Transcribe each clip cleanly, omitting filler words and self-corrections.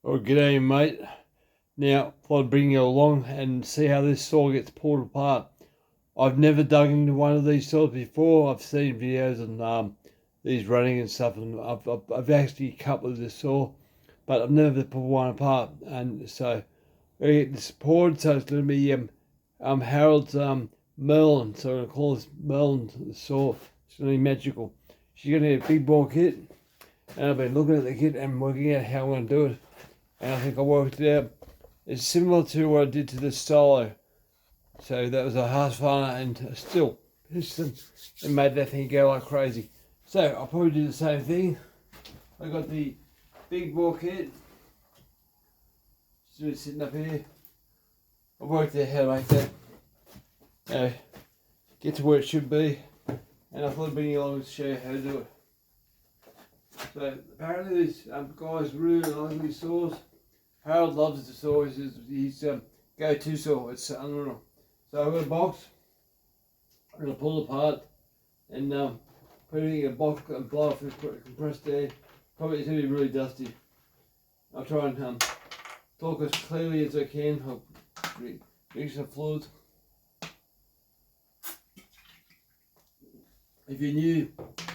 Oh, g'day, mate. Now, I thought I'd bring you along and see how this saw gets pulled apart. I've never dug into one of these saws before. I've seen videos and these running and stuff, and I've actually cut with this saw, but I've never pulled one apart. And so we get this poured, so it's going to be Harold's Merlin. So I'm going to call this Merlin the saw. It's going to be magical. She's going to get a big bore kit, and I've been looking at the kit and working out how I'm going to do it. And I think I worked it out. It's similar to what I did to the solo. So that was a half runner and a steel piston, and made that thing go like crazy. So I'll probably do the same thing. I got the big bore kit, just sitting up here. I worked out how to make that get to where it should be, and I thought I'd bring you along to show you how to do it. So apparently these guys really like these saws. Harold loves the saw. He's go-to saw. It's unreal. So I've got a box. I'm going to pull it apart and put it in a box and blow off the compressed air. Probably it's going to be really dusty. I'll try and talk as clearly as I can. I'll drink some fluids. If you're new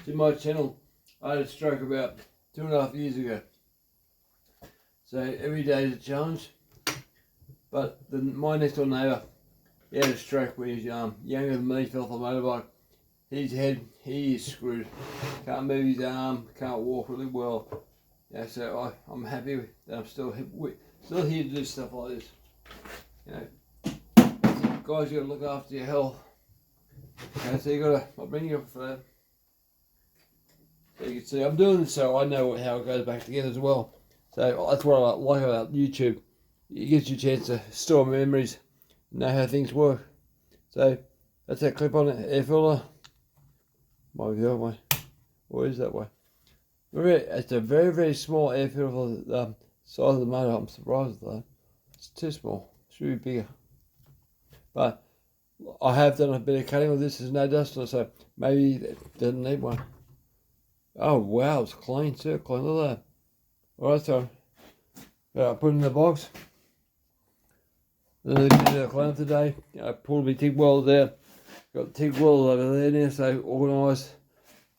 to my channel, I had a stroke about 2.5 years ago. So every day is a challenge. But my next door neighbour, he had a stroke when he was younger than me, fell off a motorbike. His head, he is screwed. Can't move his arm, can't walk really well. Yeah, so I'm happy that I'm still here to do stuff like this. You know, guys, you got to look after your health. Okay, so I'll bring you up for that. So you can see I'm doing this so I know how it goes back together as well. So that's what I like about YouTube. It gives you a chance to store memories, know how things work. So that's that clip on it, air filter. Might be that way. Or is that way? It's a very, very small air filter for the size of the motor. I'm surprised though. It's too small. It should be bigger. But I have done a bit of cutting with this. There's no dust on it, so maybe it doesn't need one. Oh wow, it's clean too. Clean, look at that. Alright, so put it in the box. Then I did a clean up today. I pulled my TIG welders out. Got the TIG welders over there now, so organised.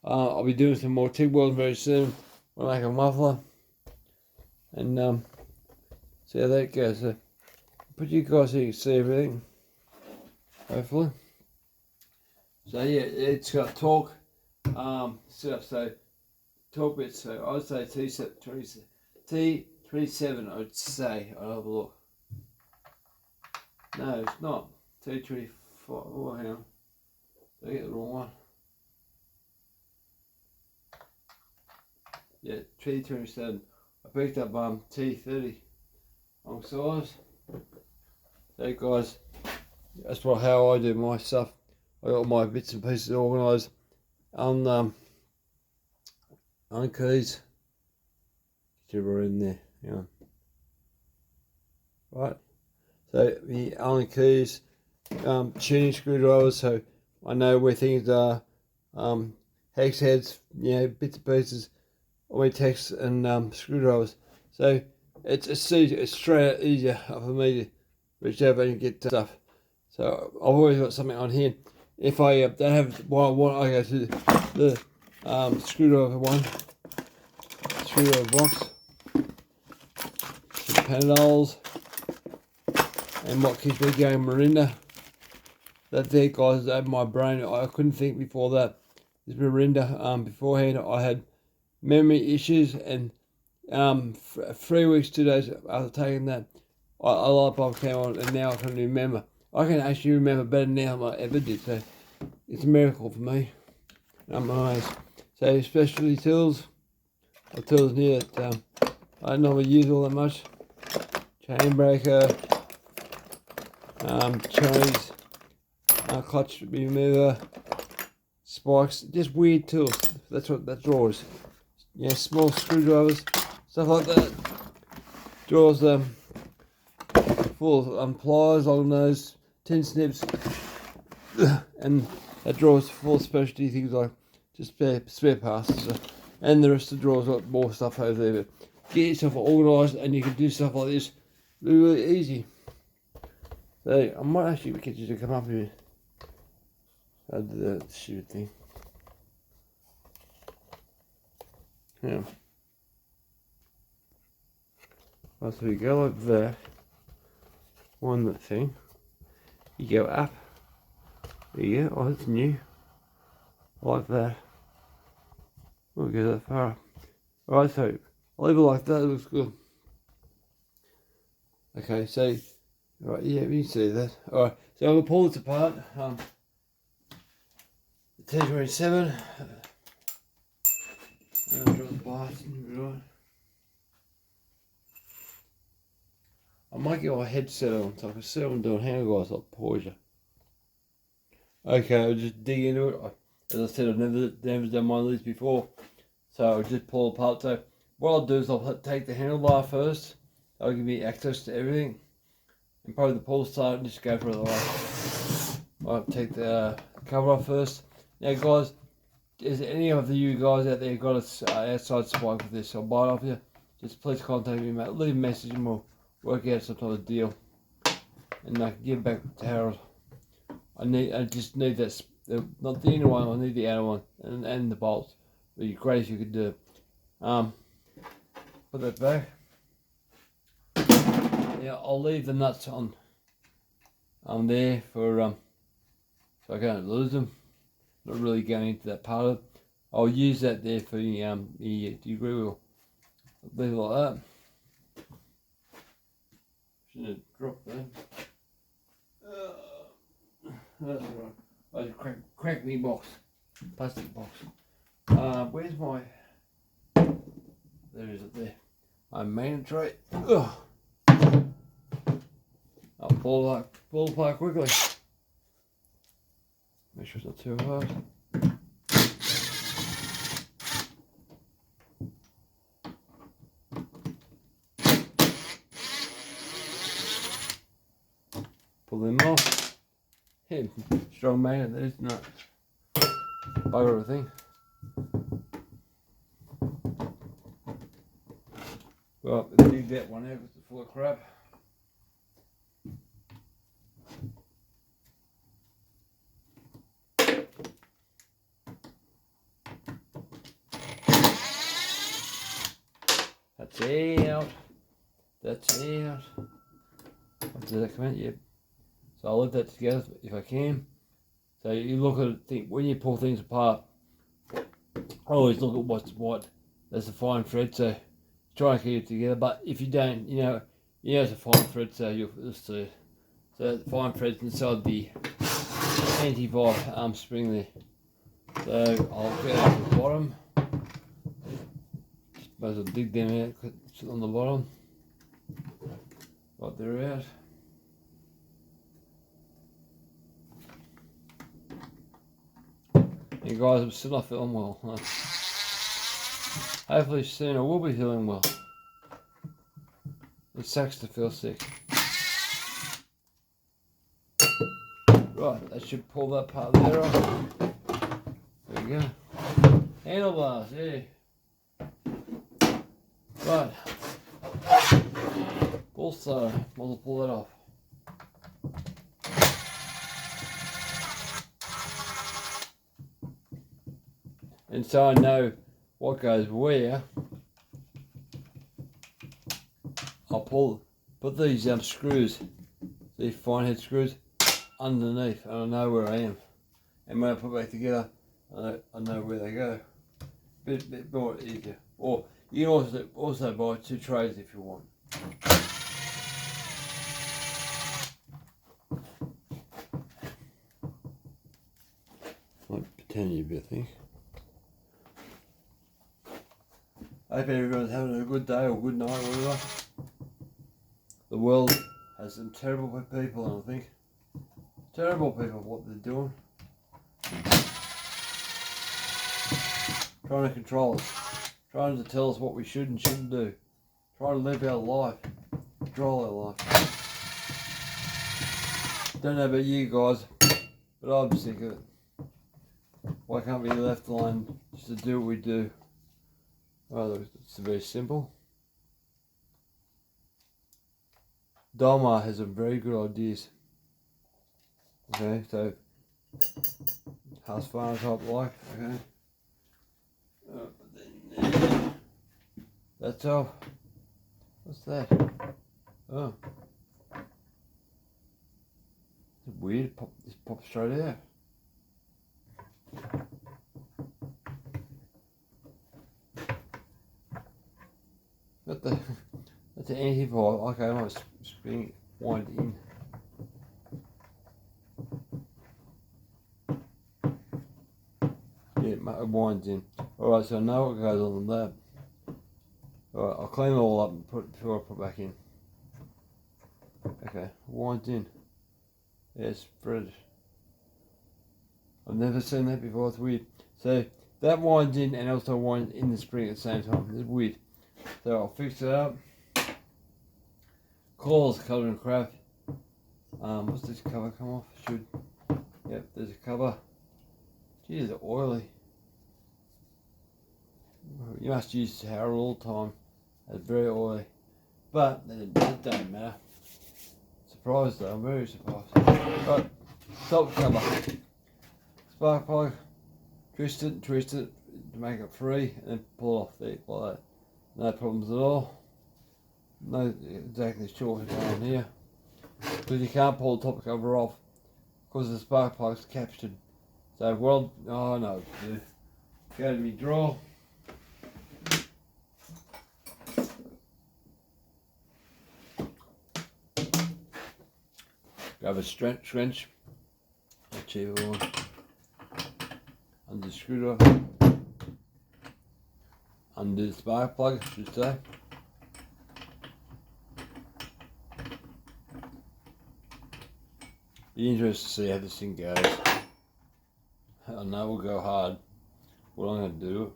I'll be doing some more TIG welding very soon. We'll make a muffler and see how that goes. So put you guys so you can see everything. Hopefully. So yeah, it's got torque set up, so torque bits, so I would say T27, I would say. I'll have a look. No, it's not. T25. Oh, hang on. Did I get the wrong one? Yeah, T27. I picked up T30 on size. So guys, that's how I do my stuff. I got all my bits and pieces organised on keys. Get you in there. Yeah. Right. So the Allen keys, tuning screwdrivers, so I know where things are. Hex heads, bits and pieces, all my tacks and screwdrivers. So it's straight out easier for me to reach over and get stuff. So I've always got something on here. If I don't have what I want, I go to the screwdriver box, some Panadols, and what keeps me going, Mirinda. That there, guys, over my brain. I couldn't think before that. This Mirinda. Beforehand, I had memory issues, and 3 weeks, 2 days after taking that, a light bulb came on, and now I can remember. I can actually remember better now than I ever did. So it's a miracle for me. I'm amazed. So specialty tools, or tools here that I don't normally use all that much. Chain breaker, chains, clutch remover, spikes, just weird tools. That's what that drawers. Yeah, small screwdrivers, stuff like that. Drawers full of pliers, long nose, tin snips, and that drawer's full of specialty things like just spare parts. And the rest of the drawers got more stuff over there. But get yourself organised, and you can do stuff like this really, really easy. So I might actually get you to come up here and do the stupid thing. Yeah. Right, so you go like that. One thing. You go up. There you go. Oh, that's new. Like that. We'll go that far. Alright, so I'll leave it like that. It looks good. Okay, so right, yeah, you can see that. Alright, so I'm gonna pull this apart. The T27. I'll drop the parts. Right. I might get my headset on so I can see what I'm doing. Hang on, guys, I'll pause you. Okay, I'll just dig into it. As I said, I've never done one of these before, so I'll just pull apart. So what I'll do is I'll take the handlebar first. That'll give me access to everything, and probably the pull start and just go for it. I'll take the cover off first. Now, guys, is there any of you guys out there got an outside spike with this? I'll buy it off you. Just please contact me, mate. Leave a message and we'll work out some sort of deal, and I can give back to Harold. I just need this, not the inner one. I need the outer one and the bolts. It'd be great if you could do. Put that back. Yeah, I'll leave the nuts on there for so I can't lose them. Not really going into that part of it. I'll use that there for the degree wheel. Leave it like that. Shouldn't have dropped that. That's right. I just crack me box, plastic box. Where's my? There is it there. My main tray. Ugh. I'll pull apart quickly. Make sure it's not too hard. Pull them off. Yeah, strong magnet, that is not bugger everything. Well, dig that one out because it's full of crap. That's out. That's out. Did that come out? Yep. So I'll leave that together if I can. So you look at it, when you pull things apart, always look at what's what. That's a fine thread, so try and keep it together. But if you don't, you know it's a fine thread, so you'll see it. So the fine thread's inside the anti-vibe spring there. So I'll get out to the bottom. Might as well dig them out, put it on the bottom. Right, they're out. You guys, I'm still not feeling well. Hopefully soon I will be feeling well. It sucks to feel sick. Right, I should pull that part there off. There we go. Handlebars, yeah. Right. Also, I'll pull that off. And so I know what goes where, I'll put these screws, these fine head screws, underneath, and I know where I am. And when I put it back together, I know where they go. Bit more easier. Or you can also buy 2 trays if you want. Might pretend you a bit, I think. I hope everyone's having a good day or good night, whatever. The world has some terrible people, I think. Terrible people, what they're doing. Trying to control us. Trying to tell us what we should and shouldn't do. Trying to live our life. Control our life. Don't know about you guys, but I'm sick of it. Why can't we be left alone just to do what we do? Oh, it's very simple. Doma has some very good ideas. Okay, so house fire type like, okay. That's all. What's that? Oh. It's weird, this pops straight out. Got the, that's the anti-vibe. Okay, I might spring wind in. Yeah, it winds in. Alright, so I know what goes on that. Alright, I'll clean it all up and put it before I put it back in. Okay, winds in. Yeah, it's threaded. I've never seen that before, it's weird. So that winds in and also winds in the spring at the same time. It's weird. So I'll fix it up. Coil's covered in crap. What's this cover come off? Yep, there's a cover. Gee, it's oily. You must use Harold all the time. It's very oily. But it don't matter. Surprised though, I'm very surprised. Right, top cover. Spark plug. Twist it to make it free and then pull off there like that. No problems at all. No exactly sure what's going on here. Because you can't pull the top cover off because the spark plug's captured. So well, oh no, go to me drawer. Grab a wrench, a cheaper one, undo the screwdriver, undo the spark plug, I should say. Be interested to see how this thing goes. I know we'll go hard. What I'm going to do,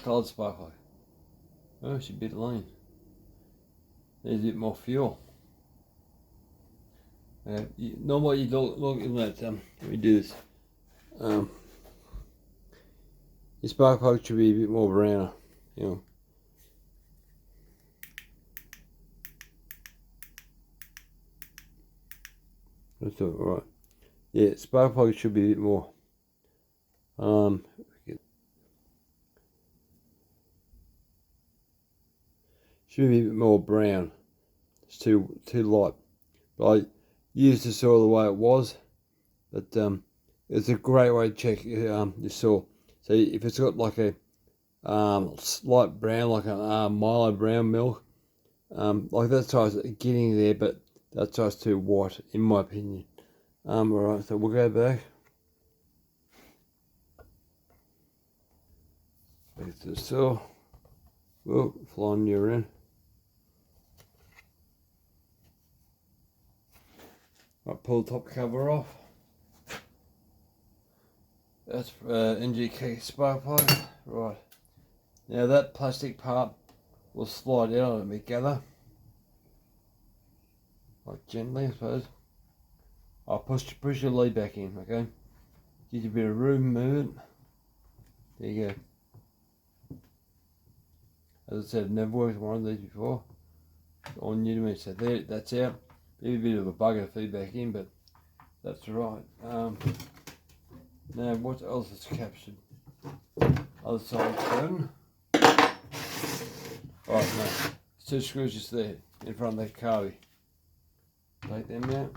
coloured spark plug. Oh, she's a bit lean. There's a bit more fuel. Normally you look at that. Let me do this. Your spark plug should be a bit more browner, you know. That's all right. Yeah, spark plug should be a bit more. Should be a bit more brown. It's too light. But I used the saw the way it was. But it's a great way to check your saw. So if it's got like a slight brown, like a Milo brown milk, like that size getting there, but that size too white, in my opinion. Alright, so we'll go back. Back to the saw. Oh, flying you around. Right, pull the top cover off. That's NGK spark plug. Right. Now that plastic part will slide out of it together. Like gently, I suppose. I'll push your lead back in, okay? Gives you a bit of room, move it. There you go. As I said, I've never worked with one of these before. It's all new to me, so there, that's out. Maybe a bit of a bugger to feed back in, but that's right. Now, what else is captured? Other side turn. Right, no. Two screws just there in front of that carby. Take them out.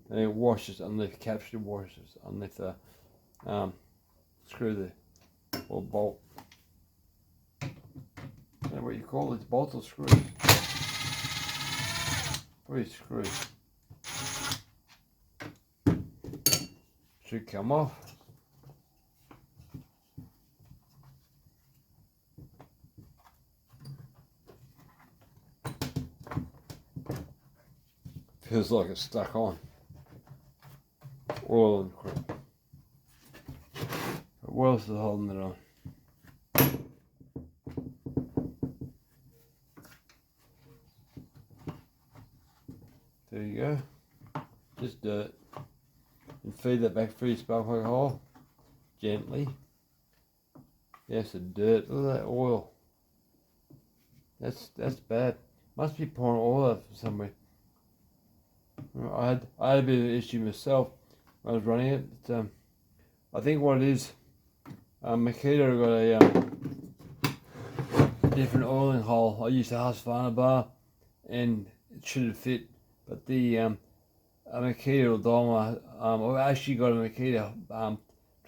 And it washes underneath, captured washes underneath the screw there, or bolt. I don't know what you call it, bolt or screw? Probably screw. Should come off. Feels like it's stuck on. Oil and crap. But what else is holding it on? There you go. Just dirt. And feed that back through your spark plug hole. Gently. Yes, the dirt. Look at that oil. That's bad. Must be pouring oil out from somewhere. I had a bit of an issue myself when I was running it. But, I think what it is, Makita got a different oiling hole. I used a Husqvarna bar, and it should have fit, but the Makita or Doma, I've actually got a Makita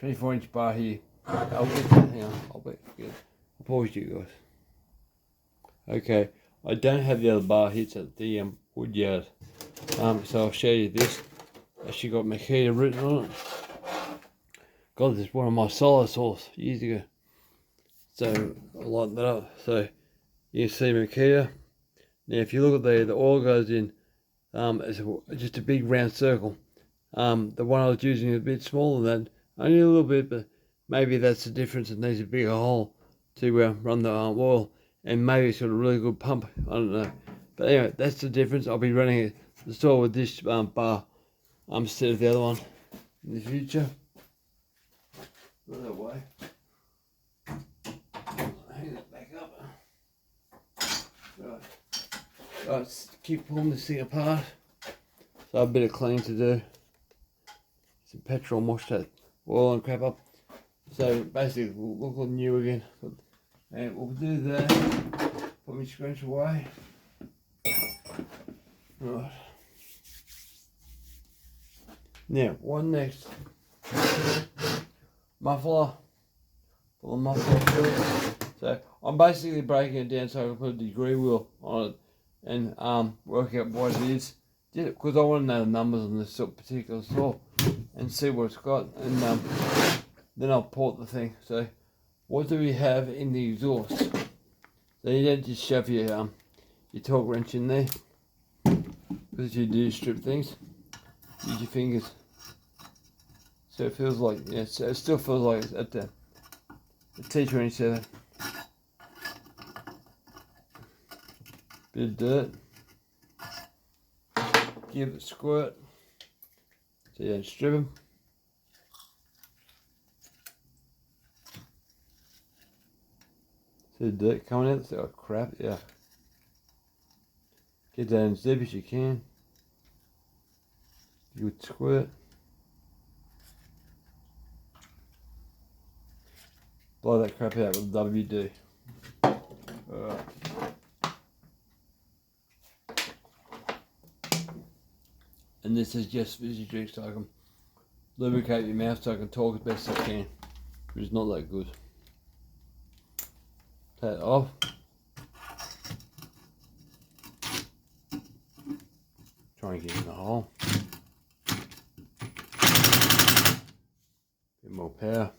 24-inch bar here. I'll get that. Hang on, I'll pause you guys. Okay, I don't have the other bar here. It's at the wood yard. So I'll show you this. Actually got Makita written on it. Got this one of my solar source years ago. So I'll lighten that up. So you can see Makita. Now if you look at the oil goes in, it's just a big round circle. The one I was using is a bit smaller than that, only a little bit, but maybe that's the difference. It needs a bigger hole to run the oil, and maybe it's got a really good pump. I don't know, but anyway, that's the difference. I'll be running the store with this bar instead of the other one in the future. Go that way. Hang that back up. Right. Let's keep pulling this thing apart. So a bit of cleaning to do. Some petrol, wash that oil and crap up. So basically we'll look new again. And we'll do that. Put my scrunch away. Right. Now, what next? Muffler. Pull the muffler through. So I'm basically breaking it down so I can put a degree wheel on it and work out what it is. Because I want to know the numbers on this particular saw and see what it's got, and then I'll port the thing. So what do we have in the exhaust? So you don't just shove your torque wrench in there, because if you do strip things, use your fingers. So it feels like, yeah, so it still feels like it's at the T27. Bit of dirt. Give it a squirt so you don't strip them. See the dirt coming out? It's like crap, yeah. Get that in as deep as you can. Good squirt. Blow that crap out with WD. Alright. And this is just fizzy drink so I can lubricate your mouth so I can talk as best as I can, which is not that good. Take it off. Try and get in the hole. Bit more power.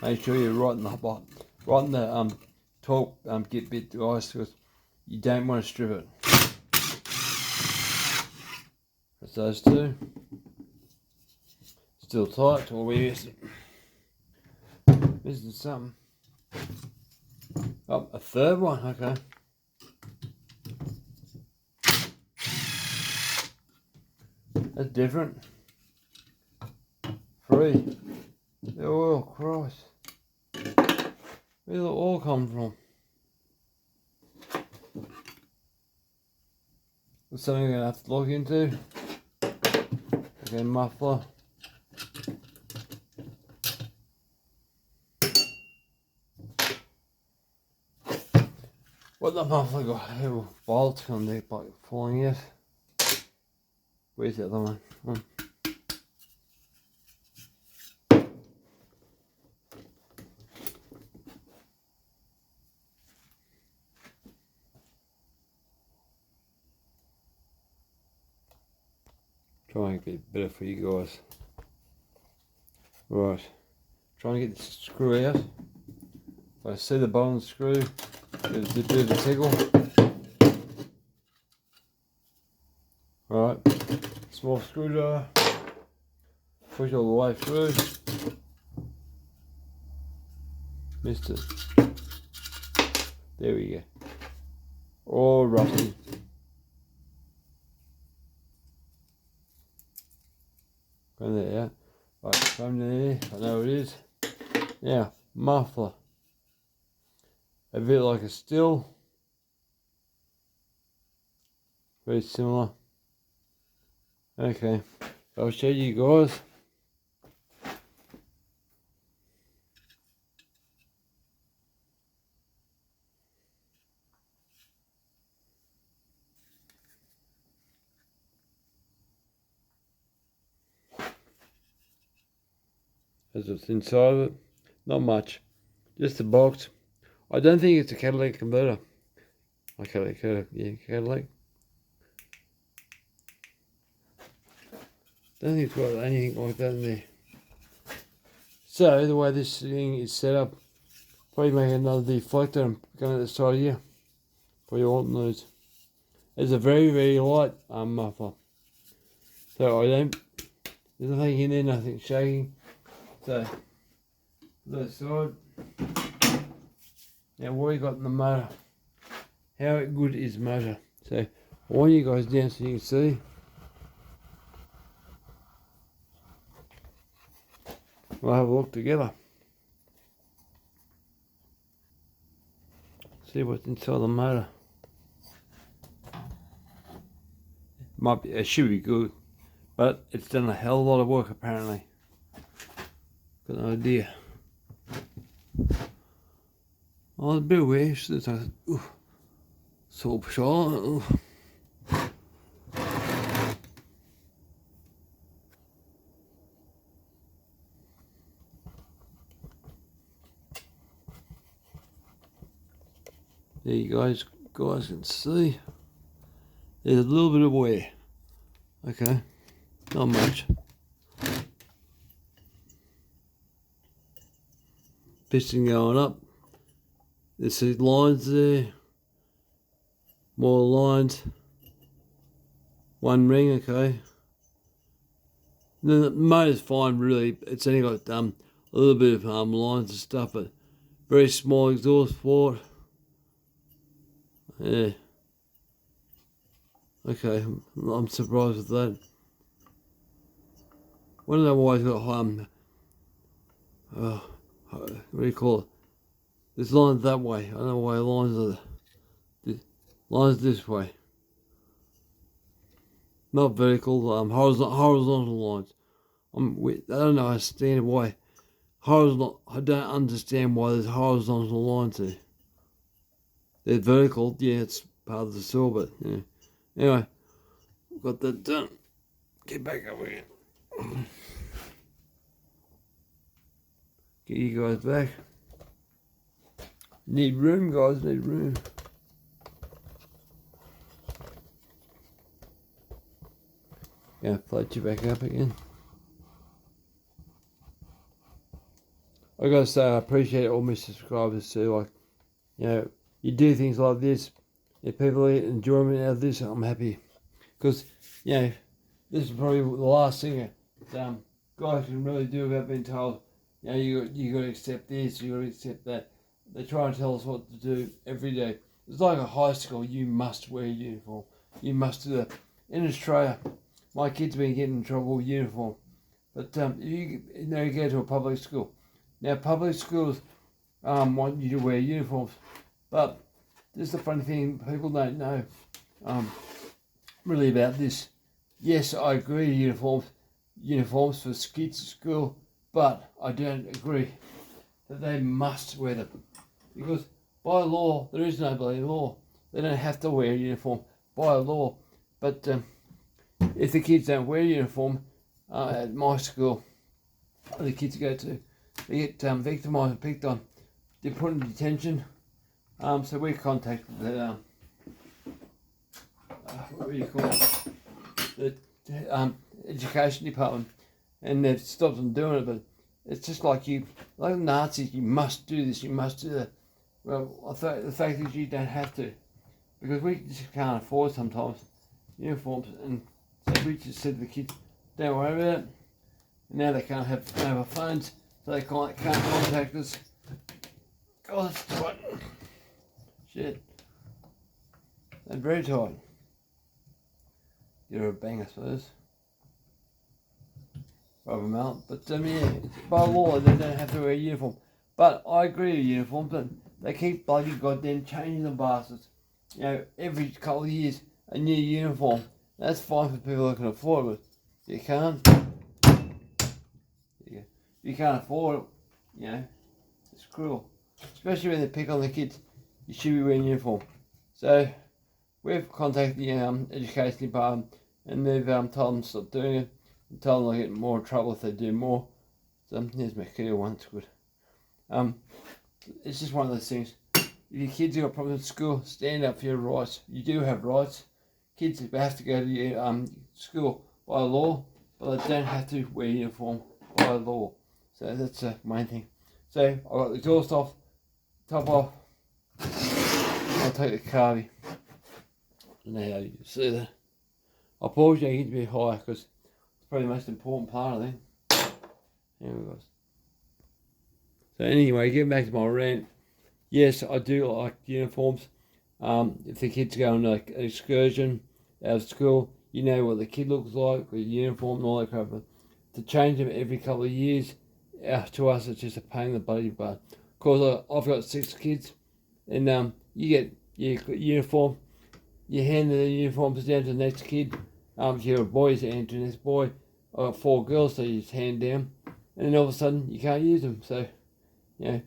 Make sure you're right in the torque get bit, guys, because you don't want to strip it. That's those two. Still tight, or we missing something. Oh, a third one, okay. That's different. 3. The oil, Christ. Where did the oil come from? That's something I'm going to have to look into. Okay, muffler. What the muffler got? A little bolt on there, like falling out. Where's the other one? Try and get it better for you guys. Right, try and get the screw out. If I see the bottom of the screw, there's a bit of a tickle. Right, small screwdriver, push all the way through. Missed it. There we go. All rusty. Run that out. Right, from there, I know it is. Now, muffler. A bit like a still. Very similar. Okay, I'll show you guys. As what's inside of it. Not much. Just a box. I don't think it's a catalytic converter. Catalytic. Don't think it's got anything like that in there. So the way this thing is set up, probably make another deflector and go at the side here for your alternates. It's a very, very light muffler. So there's nothing in there, nothing shaking. So the side. Now what we got in the motor? How good is the motor? So I want you guys down so you can see. We'll have a look together. See what's inside the motor. It should be good, but it's done a hell of a lot of work apparently. Got no idea. Oh, it's a bit weird. It's like, so short. There you guys can see. There's a little bit of wear. Okay, not much. Piston going up. There's some lines there. More lines. One ring, okay. The motor's fine, really. It's only got a little bit of lines and stuff, but very small exhaust port. Yeah. Okay, I'm surprised with that. I don't know why it's got what do you call it? There's lines that way. I don't know why lines are lines this way. Not vertical, horizontal lines. I don't understand why horizontal. I don't understand why there's horizontal lines there. They're vertical, yeah, it's part of the saw, but yeah. Anyway, got that done. Get back up again. Get you guys back. Need room, guys, need room. Gonna float you back up again. I gotta say, I appreciate all my subscribers too. Like, you know, you do things like this. If people get enjoyment out of this, I'm happy. Because, you know, this is probably the last thing that guys can really do about being told, you know, you got to accept this, you got to accept that. They try and tell us what to do every day. It's like a high school. You must wear a uniform. You must do that. In Australia, my kids have been getting in trouble with uniform. But you go to a public school. Now, public schools want you to wear uniforms. But this is the funny thing, people don't know really about this. Yes, I agree uniforms for kids at school, but I don't agree that they must wear them. Because by law, there is no bloody law. They don't have to wear a uniform by law. But if the kids don't wear a uniform at my school, the kids go to, they get victimised and picked on. They're put in detention. So we contacted the what do you call it? The education department, and they've stopped them doing it. But it's just like like Nazis. You must do this. You must do that. Well, the fact is you don't have to, because we just can't afford sometimes uniforms, and so we just said to the kids, don't worry about it. And now they can't have mobile phones, so they can't contact us. God, that's tight. Shit. They're very tight. Give her a bang, I suppose. rub them out. But yeah, by law they don't have to wear a uniform. But I agree with uniforms, but they keep bloody goddamn changing the bastards. You know, every couple of years a new uniform. That's fine for people who can afford it, but you can't. You can't afford it, you know. It's cruel. Especially when they pick on the kids. You should be wearing uniform. So we've contacted the education department and they've told them to stop doing it and told them they'll get in more trouble if they do more. So here's makita one, it's good. It's just one of those things. If your kids have got problems at school, stand up for your rights. You do have rights. Kids have to go to your school by law, but they don't have to wear uniform by law. So that's the main thing. So I've got the exhaust off, top off. I'll take the carby. Now you see that. I'll pause you to be high because it's probably the most important part, I think. Here we go. So anyway, getting back to my rant. Yes, I do like uniforms. If the kids go on like an excursion out of school, you know what the kid looks like with a uniform and all that crap. But to change them every couple of years, to us it's just a pain in the bloody butt. Of course, I've got 6 kids, and you get your uniform, you hand the uniforms down to the next kid. If you're a boy, you hand to the next boy. I've got 4 girls, so you just hand down, and then all of a sudden you can't use them. So, you know,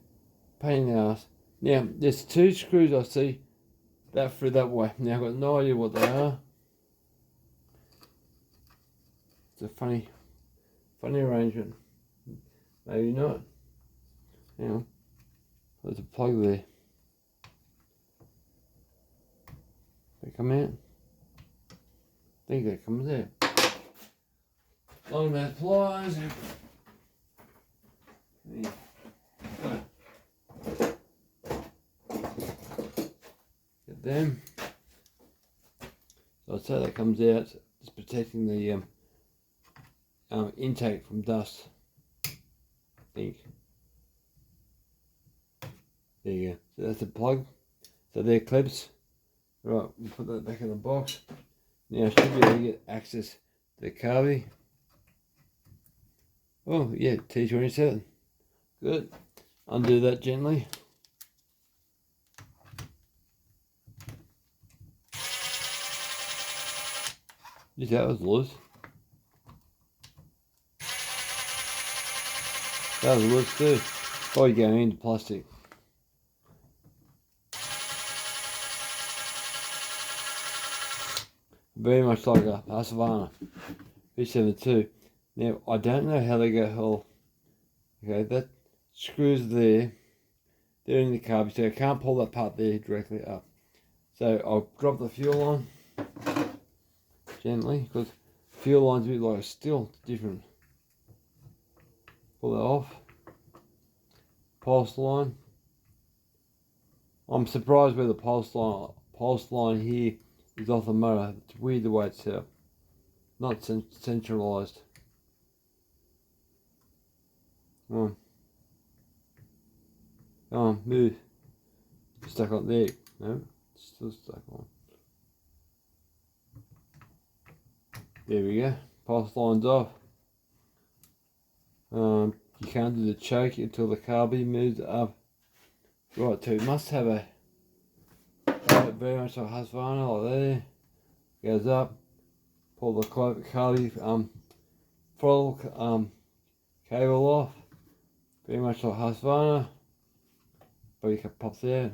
pain in the ass. Now, there's 2 screws I see that through that way. Now, I've got no idea what they are. It's a funny arrangement. Maybe not. Hang on. There's a plug there. They come out. I think that comes out. Long those pliers. Yeah. Get them. So I'd say that comes out. It's protecting the intake from dust. I think. There you go. So that's the plug. So they're clips. Right, we put that back in the box. Now I should be able to get access to the carby. Oh yeah, T27. Good. Undo that gently. Yes, that was loose. That was loose too. Probably going into plastic. Very much like a Husqvarna V72. Now I don't know how they go whole. Okay, that screws there. They're in the carby, so I can't pull that part there directly up. So I'll drop the fuel on gently because fuel line's a bit like a steel, it's different. Pull that off. Pulse line. I'm surprised where the pulse line here is off the motor. It's weird the way it's set up. Not centralised. Come on, move. Stuck on there. No, it's still stuck on. There we go. Pulse line's off. You can't do the choke until the carby moves up. Right, so it must have a very much like Husqvarna, like there. Goes up. Pull the carby throttle cable off. Very much like Husqvarna. But you can pop there.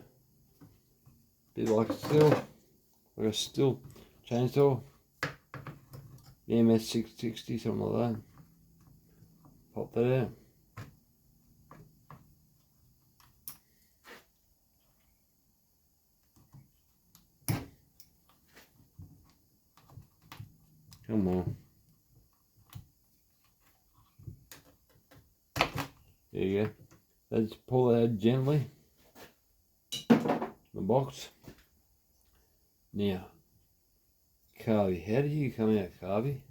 Bit like a steel chainsaw. The MS660, something like that. Pop that out. Come on. There you go. Let's pull it out gently. The box. Now, carby. How do you come out, carby?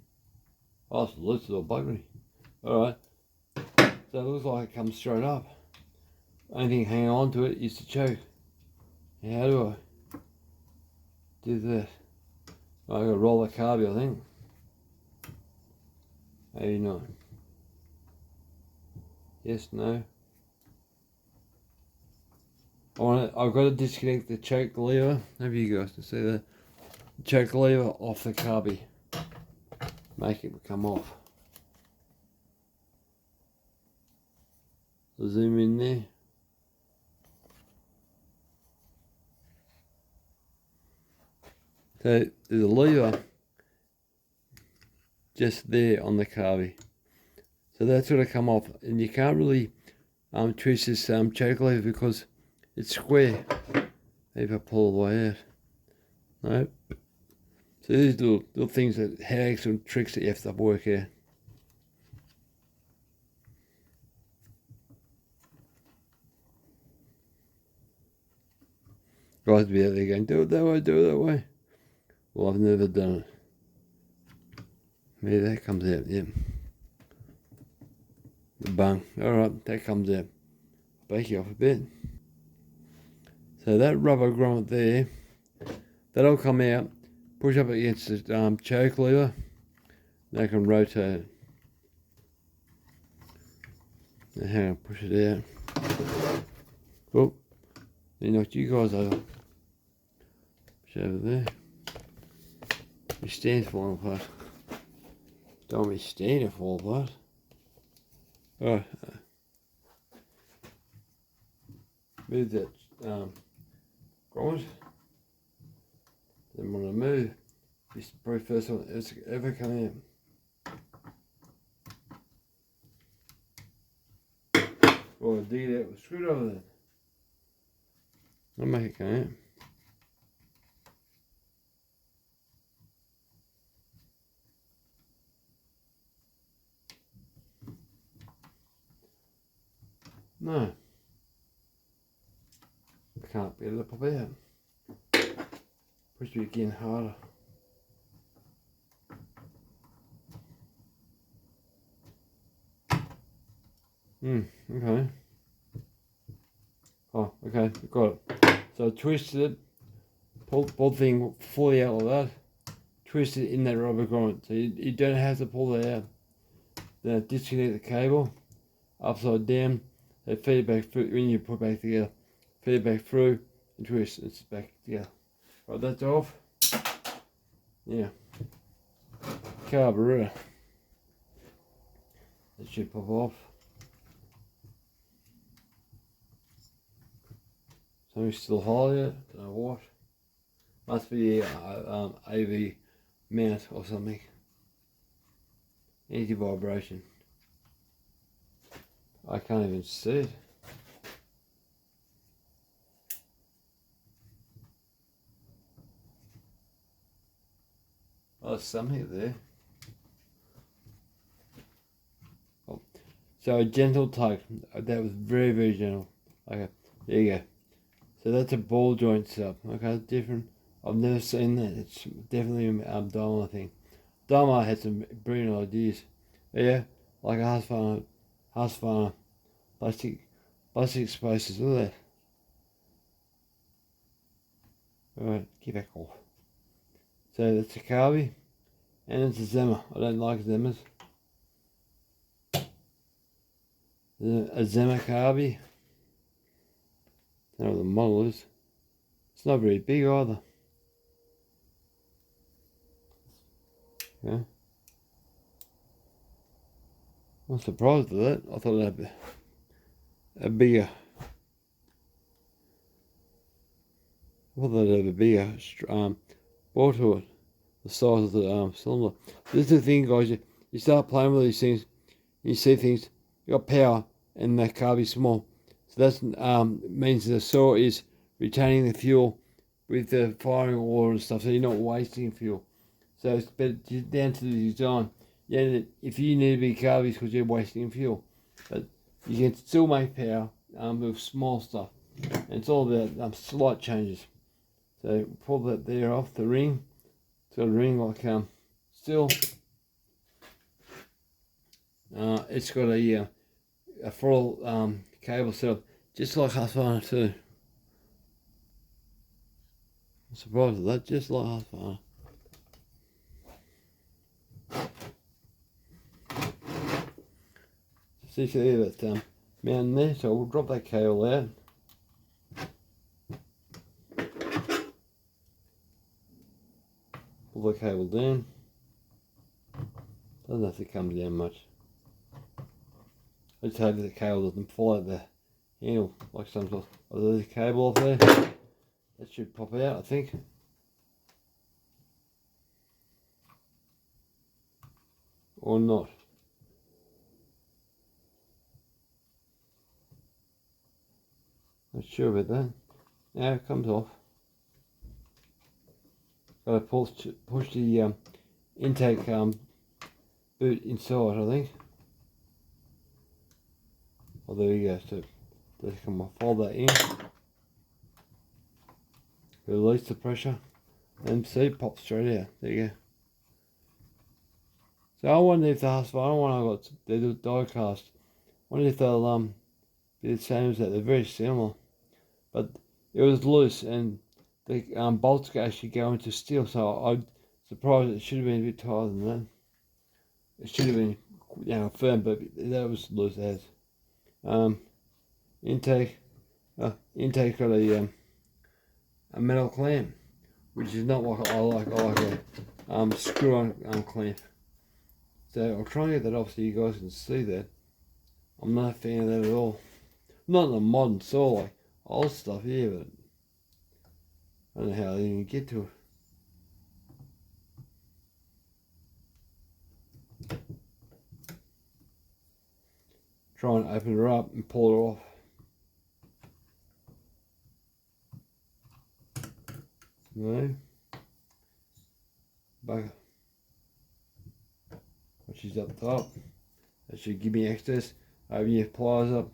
Oh, it's loose little buggery. Alright. So it looks like it comes straight up. Only thing hanging on to it is the choke. How do I do that? I gotta roll the carby, I think. Maybe not. Yes, no. I've got to disconnect the choke lever. Maybe you guys can see that. Choke lever off the carby. Make it come off. Zoom in there. So there's a lever just there on the carby. So that's got to come off, and you can't really twist this choke lever because it's square. If I pull the way out. Nope. So these little things that hacks and tricks that you have to work out. Guys be out there going, do it that way, do it that way. Well, I've never done it. Maybe that comes out, yep. The bung. Alright, that comes out. Bake you off a bit. So that rubber grommet there, that'll come out, push up against the choke lever, that can rotate it. Now hang on, push it out. Oh, they knocked you guys over. Push over there. My stand's falling apart. Don't want me stand to fall apart. Oh, move that grommet. Then when I move, this is probably the first one that's ever come out. Well, I dig it out with a screwdriver then. I'll make it come out. No. I can't get it to pop out. Push it again harder. Okay. Oh, okay, got it. So I twisted it, pull the thing fully out like that, twist it in that rubber grommet. So you don't have to pull that out. Then I disconnect the cable, upside down, and feed it back through, when you put it back together, feed it back through, and twist, it's back together. Right, that's off. Yeah. Carburetor. That should pop off. Something's still hollow yet, don't know what. Must be AV mount or something. Anti-vibration. I can't even see it. Oh, there's something there. Oh. So a gentle tug. That was very, very gentle. Okay, there you go. So that's a ball joint sub. Okay, different. I've never seen that. It's definitely a Dynamite thing. Dynamite had some brilliant ideas. Yeah, like a Husqvarna, plastic spaces. Look at that. Alright, get back off. So that's a carby, and it's a Zemmer. I don't like Zemmers. A Zemmer carby. I don't know what the model is. It's not very big either. Yeah. I'm surprised at that. I thought it'd have a bigger. I thought they'd have a bigger bore to it, the size of the cylinder. This is the thing, guys. You start playing with these things, you see things. You got power, and the carby's small. So that means the saw is retaining the fuel with the firing order and stuff, so you're not wasting fuel. So it's better down to the design. Yeah, if you need to be carbies because you're wasting fuel, but you can still make power with small stuff. And it's all about slight changes. So pull that there off the ring. It's got a ring like still. It's got a full cable setup, just like Husqvarna too. I'm surprised at that, just like Husqvarna. See there that mounting there, so we'll drop that cable out. Pull the cable down. Doesn't have to come down much. I just hope the cable doesn't fall out the handle like some sort of the cable off there. That should pop out, I think. Or not. Not sure about that. Now it comes off. Gotta push the intake boot inside, I think. Oh, there we go. So let's come on, fold that in. Release the pressure. And see, pop straight out. There you go. So I wonder if the Husqvarna, I don't want to they do die cast. I wonder if they'll be the same as that. They're very similar, but it was loose and the bolts actually go into steel. So I'm surprised it should have been a bit tighter than that. It should have been, firm, but that was loose as. Intake got a metal clamp, which is not what I like. I like a screw-on clamp. So I'll try and get that off so you guys can see that. I'm not a fan of that at all. Not in the modern saw, like old stuff, yeah, but I don't know how I even get to it. Try and open her up and pull her off. No. Bugger. She's up top. That should give me access. Open your pliers up.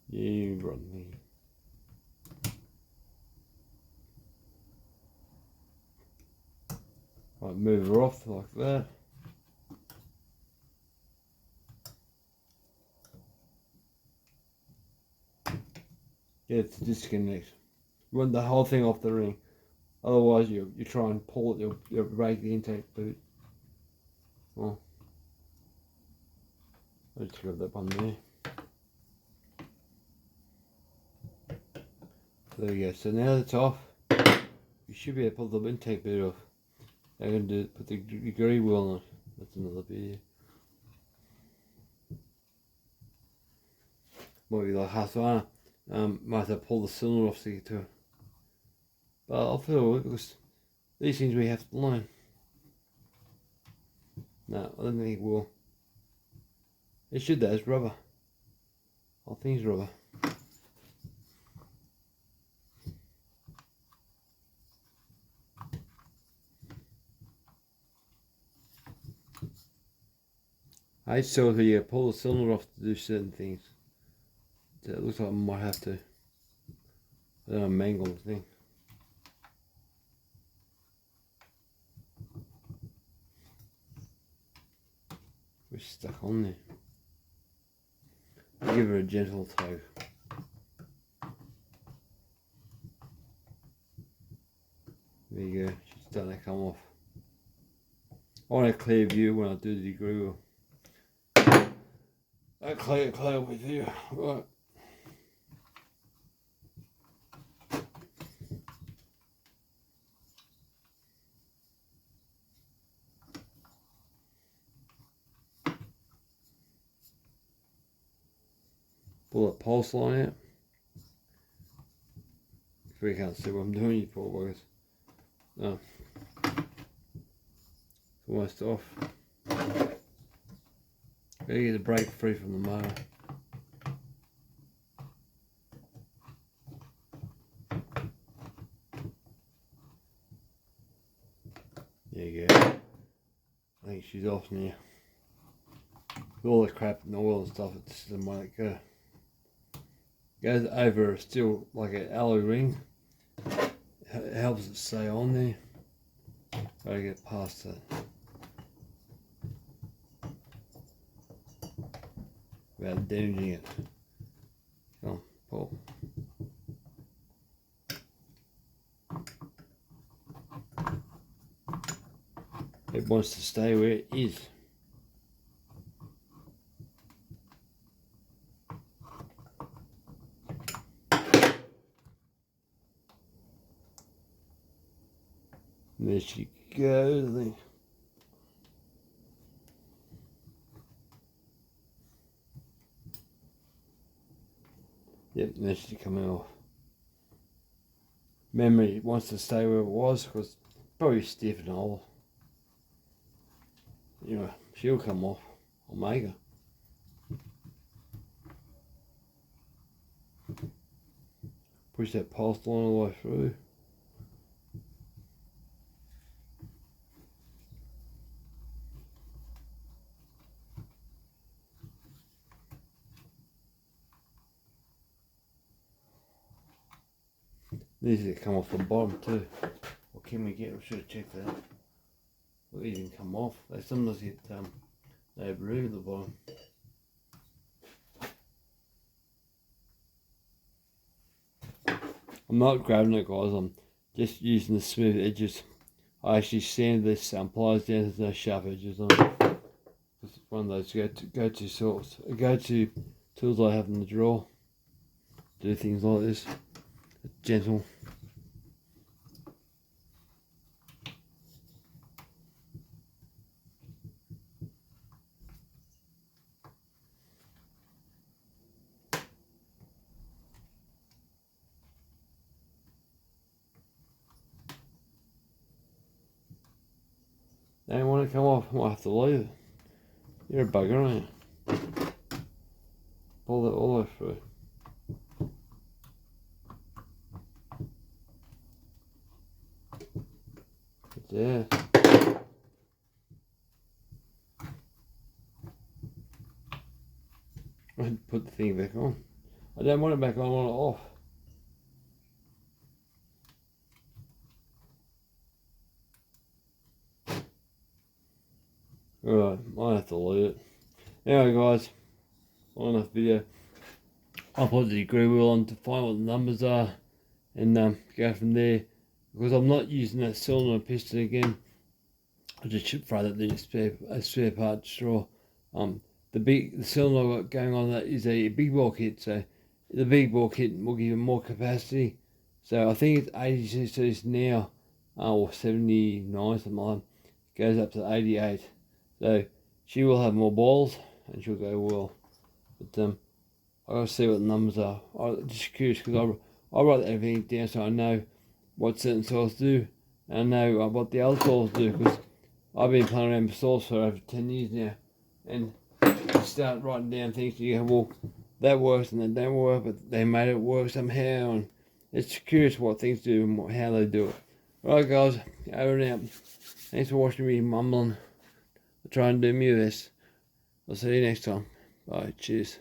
You rotten thing. Right, move her off like that. Get it to disconnect. Run the whole thing off the ring. Otherwise, you try and pull it, you'll break the intake boot. Oh, I just got that one there. There you go. So now that's off, you should be able to pull the intake boot off. I'm going to put the degree wheel on it. That's another video. Might be like Husqvarna. Might have to pull the cylinder off to get to it. But I'll feel it because these things we have to learn. No, I don't think it will. It should though, it's rubber. Whole thing's rubber. I saw how you pull the cylinder off to do certain things. So it looks like I might have to. I don't know, mangle the thing. We're stuck on there. I'll give her a gentle tug. There you go, she's starting to come off. I want a clear view when I do the degree wheel. A clear with you. Right. Pull that pulse line out. If we can't see what I'm doing, you poor boys. No. It's almost off. Gotta get the brake free from the motor. There you go. I think she's off now. With all the crap and oil and stuff, it just doesn't want it go. Goes over still like an alloy ring. It helps it stay on there. Gotta get past that. Without damaging it. Come on, pull. It wants to stay where it is. And there she goes, I think. Yep, there she's coming off. Memory wants to stay where it was because it's probably stiff and old. You know, she'll come off. I'll make her. Push that pulse line all the way through. These need to come off the bottom too. What can we get? We should have checked that. Well, these can come off. They sometimes get no room at the bottom. I'm not grabbing it, guys. I'm just using the smooth edges. I actually sand this pliers down. There's no sharp edges on it. It's one of those go-to sorts, go-to tools I have in the drawer. Do things like this. It's gentle. They don't want to come off, I might have to leave it. You're a bugger, aren't you? Pull that all the way through. There. I put the thing back on. I don't want it back on, I want it off. Alright, I have to leave it. Anyway guys, long enough video. I'll put the degree wheel on to find what the numbers are and go from there. Because I'm not using that cylinder piston again, I just throw that in a spare part straw. The cylinder I've got going on that is a big bore kit, so the big bore kit will give you more capacity. So I think it's 80 cc's now, or 79, something like that. Goes up to 88. So she will have more balls and she'll go well. But I gotta see what the numbers are. I'm just curious because I write everything down so I know what certain soils do, and I know what the other soils do, because I've been playing around with soils for over 10 years now, and you start writing down things and you go, well, that works and that don't work, but they made it work somehow, and it's curious what things do and how they do it. Alright guys, over and out. Thanks for watching me mumbling. I'll try and do my best. I'll see you next time. Bye, cheers.